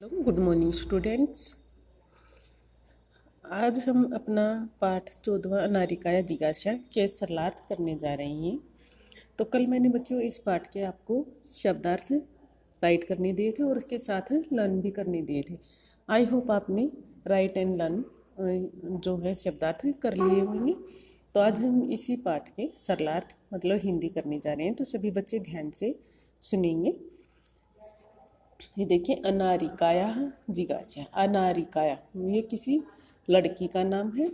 Hello, good morning students. आज हम अपना पाठ 14वां अनारिकाया जिज्ञासा के सरलार्थ करने जा रहे हैं। तो कल मैंने बच्चों इस पाठ के आपको शब्दार्थ राइट करने दिए थे और उसके साथ लर्न भी करने दिए थे। आई होप आपने राइट एंड लर्न जो है शब्दार्थ कर लिए होंगे। तो आज हम इसी पाठ के सरलार्थ मतलब हिंदी करने जा रहे हैं, तो सभी बच्चे ध्यान से सुनेंगे। ये देखिए, अनारिकाया जिज्ञासा। अनारिकाया ये किसी लड़की का नाम है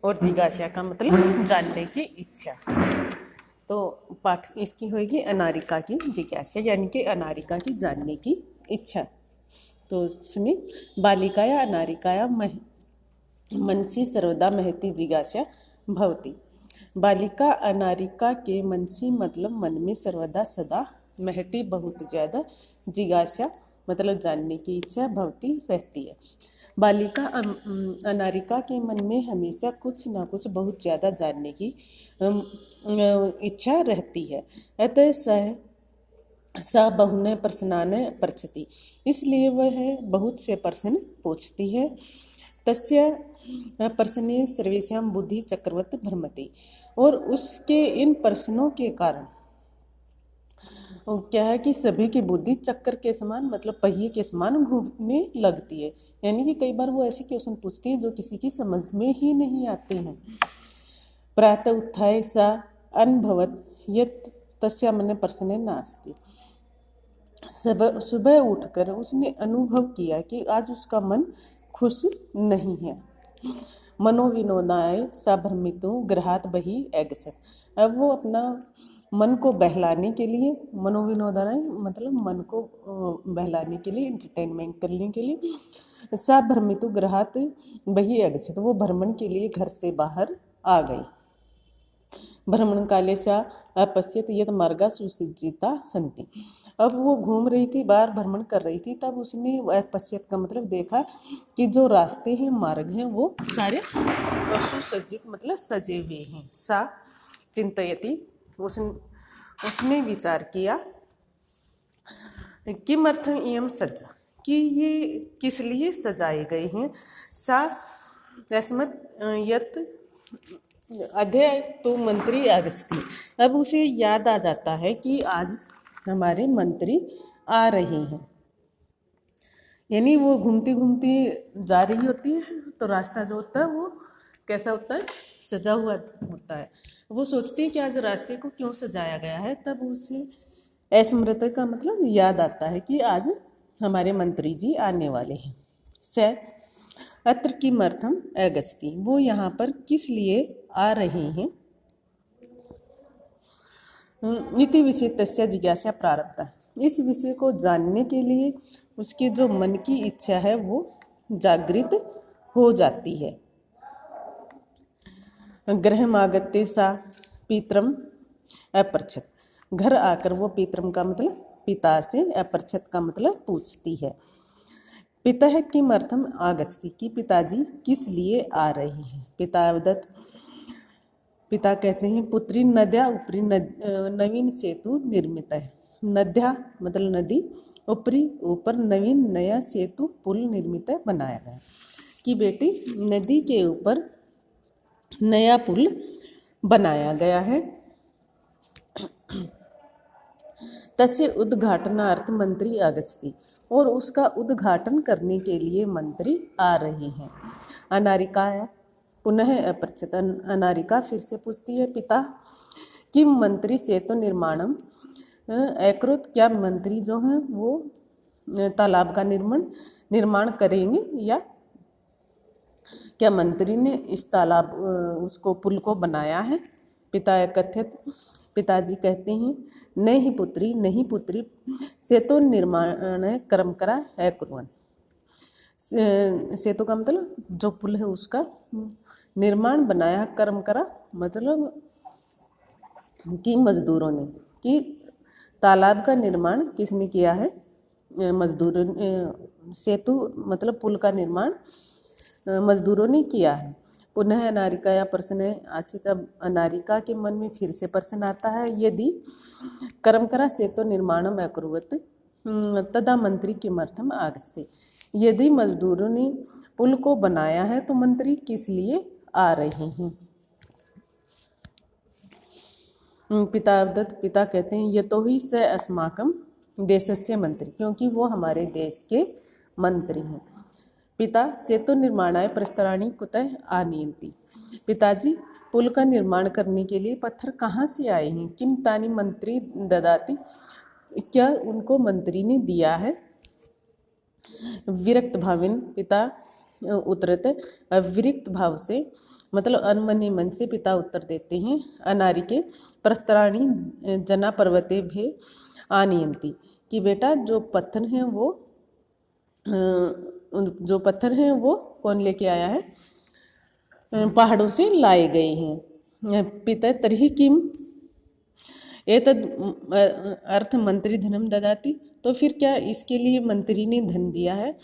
और जिज्ञासा का मतलब जानने की इच्छा। तो पाठ इसकी होगी अनारिका की जिज्ञासा, यानी कि अनारिका की जानने की इच्छा। तो सुनिए, बालिकाया अनारिकाया मनसी सर्वदा महती जिज्ञासा भवती। बालिका अनारिका के मनसी मतलब मन में सर्वदा सदा महती बहुत ज़्यादा जिज्ञासा मतलब जानने की इच्छा भवती रहती है। बालिका अनारिका के मन में हमेशा कुछ ना कुछ बहुत ज़्यादा जानने की इच्छा रहती है। अतः सा बहुने प्रश्नान पृच्छति, इसलिए वह बहुत से प्रश्न पूछती है। तस्य प्रश्ने सर्वेषां बुद्धि चक्रवत भ्रमति, और उसके इन प्रश्नों के कारण क्या है कि सभी की बुद्धि चक्कर के समान मतलब पहिए के समान घूमने लगती है। यानी कि कई बार वो ऐसे क्वेश्चन पूछती है जो किसी की समझ में ही नहीं आते हैं। प्रातः उत्थाय सा अनुभवत यत् तस्या मन प्रश्ने नास्ति। सुबह उठकर उसने अनुभव किया कि आज उसका मन खुश नहीं है। मनोविनोदाय सा भ्रमितो गृहात् बहिः अगच्छत्। अब वो अपना मन को बहलाने के लिए, मनोविनोदाय मतलब मन को बहलाने के लिए, एंटरटेनमेंट करने के लिए, सा भ्रमितो गृहात् बहिः अगच्छत्, वो भ्रमण के लिए घर से बाहर आ गई। भ्रमण काले सा अपश्यत यत् मार्गा सुसज्जिता सन्ति। अब वो घूम रही थी, बाहर भ्रमण कर रही थी, तब उसने अपश्यत का मतलब देखा कि जो रास्ते हैं, मार्ग हैं, वो सारे सुसज्जित मतलब सजे हुए हैं। सा चिंतयति, उसने विचार किया किमर्थम इयं सज्जा, कि ये किस लिए सजाए गए हैं। सा तस्मत् यत् अध्यय तो मंत्री आगच्छति। अब उसे याद आ जाता है कि आज हमारे मंत्री आ रहे हैं। यानी वो घूमती घूमती जा रही होती है, तो रास्ता जो होता है वो कैसा होता है, सजा हुआ होता है। वो सोचती है कि आज रास्ते को क्यों सजाया गया है। तब उसे स्मृत का मतलब याद आता है कि आज हमारे मंत्री जी आने वाले हैं। स अत्र किमर्थम अगच्छति, वो यहाँ पर किस लिए आ रहे हैं। इति विषय तस्य जिज्ञासा प्रारब्धा, इस विषय को जानने के लिए उसके जो मन की इच्छा है वो जागृत हो जाती है। गृहमागत्य सा पितरम अपृच्छत, घर आकर वो पितरम का मतलब पिता से, अपृच्छत का मतलब पूछती है। पिता है किमर्थम आगच्छति, कि पिताजी किस लिए आ रहे हैं। पिता अवदत्, पिता कहते हैं पुत्री नद्या ऊपरी नवीन सेतु निर्मित है। नद्या मतलब नदी, ऊपरी ऊपर नवीन नया सेतु पुल निर्मित है बनाया गया, कि बेटी नदी के ऊपर नया पुल बनाया गया है। तस्य उद्घाटनार्थ मंत्री आगच्छति, और उसका उद्घाटन करने के लिए मंत्री आ रहे हैं। अनारिकाया पुनः अपृच्छत, अनारिका फिर से पूछती है पिता कि मंत्री सेतु निर्माणम अकरोत्, क्या मंत्री जो हैं वो तालाब का निर्माण करेंगे, या क्या मंत्री ने इस तालाब उसको पुल को बनाया है। पिता कथित, पिताजी कहते हैं नहीं पुत्री, नहीं पुत्री, सेतु निर्माण कर्म करा अकुर्वन्। सेतु का मतलब जो पुल है उसका निर्माण बनाया, कर्म करा मतलब कि मजदूरों ने, कि तालाब का निर्माण किसने किया है, मजदूरों। सेतु मतलब पुल का निर्माण मजदूरों ने किया है। पुनः अनारिकाया प्रश्न आसित, अब अनारिका के मन में फिर से प्रश्न आता है, यदि कर्म करा सेतु निर्माणम अकुर्वत् तदा मंत्री किमर्थम आगच्छति, यदि मजदूरों ने पुल को बनाया है तो मंत्री किस लिए आ रहे हैं। पितादत्त पिता कहते हैं यतोहि स अस्माकं देशस्य मंत्री, क्योंकि वो हमारे देश के मंत्री हैं। पिता सेतु निर्माणाय प्रस्तराणि कुतः आनयन्ति, पिताजी पुल का निर्माण करने के लिए पत्थर कहाँ से आए हैं। किम तानि मंत्री ददाति, क्या उनको मंत्री ने दिया है। विरक्त भावेन पिता उत्तरत, विरक्त भाव से मतलब अनमने मन से पिता उत्तर देते हैं। अनारिके प्रस्तराणि जना पर्वते भे आनयन्ति, कि बेटा जो पत्थर हैं वो कौन लेके आया है, पहाड़ों से लाए गए हैं। पिता तर्हि किम एतद् अर्थ मंत्री धनम ददाति, तो फिर क्या इसके लिए मंत्री ने धन दिया है।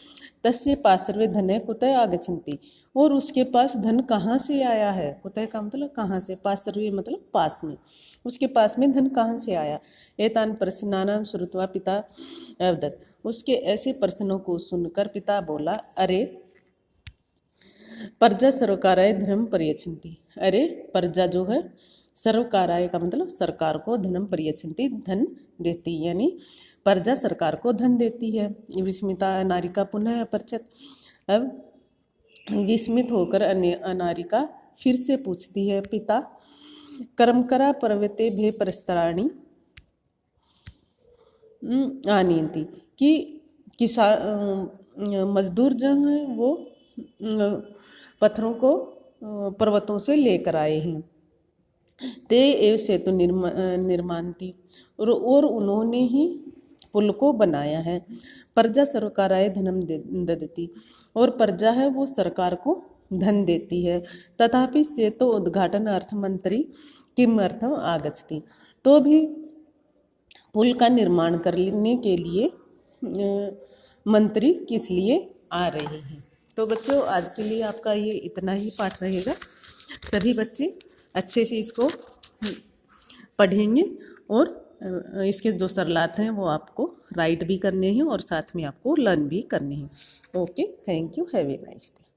तस्य पार्श्वे धने कुतः आगच्छन्ति, और उसके पास धन कहाँ से आया है। कुतः का मतलब कहाँ से, पार्श्वे मतलब पास में, उसके पास में धन कहाँ से आया। एतान प्रश्नानां श्रुत्वा पिता अवदत्, उसके ऐसे प्रश्नों को सुनकर पिता बोला, अरे प्रजा सर्वकाराय धर्म परियच्छन्ति, अरे प्रजा जो है सर्वकाराय का मतलब सरकार को धनम परियच्छन्ति धन देती, यानी प्रजा सरकार को धन देती है। विस्मिता अनारिका पुनः अपरचत, अब विस्मित होकर अनारिका फिर से पूछती है, पिता कर्मकरा पर्वते भे प्रस्तराणि आनयन्ति, कि मजदूर जो हैं वो पत्थरों को पर्वतों से लेकर आए हैं। ते एव सेतु निर्मान्ति, और उन्होंने ही पुल को बनाया है। प्रजा सर्वकाराय धनम ददति, और प्रजा है वो सरकार को धन देती है। तथापि सेतु उद्घाटन अर्थ मंत्री किम अर्थम आगच्छति, तो भी पुल का निर्माण करने के लिए मंत्री किस लिए आ रहे हैं। तो बच्चों आज के लिए आपका ये इतना ही पाठ रहेगा। सभी बच्चे अच्छे से इसको पढ़ेंगे और इसके जो सरलार्थ हैं वो आपको राइट भी करने हैं और साथ में आपको लर्न भी करने हैं। Okay, thank you, have a nice day.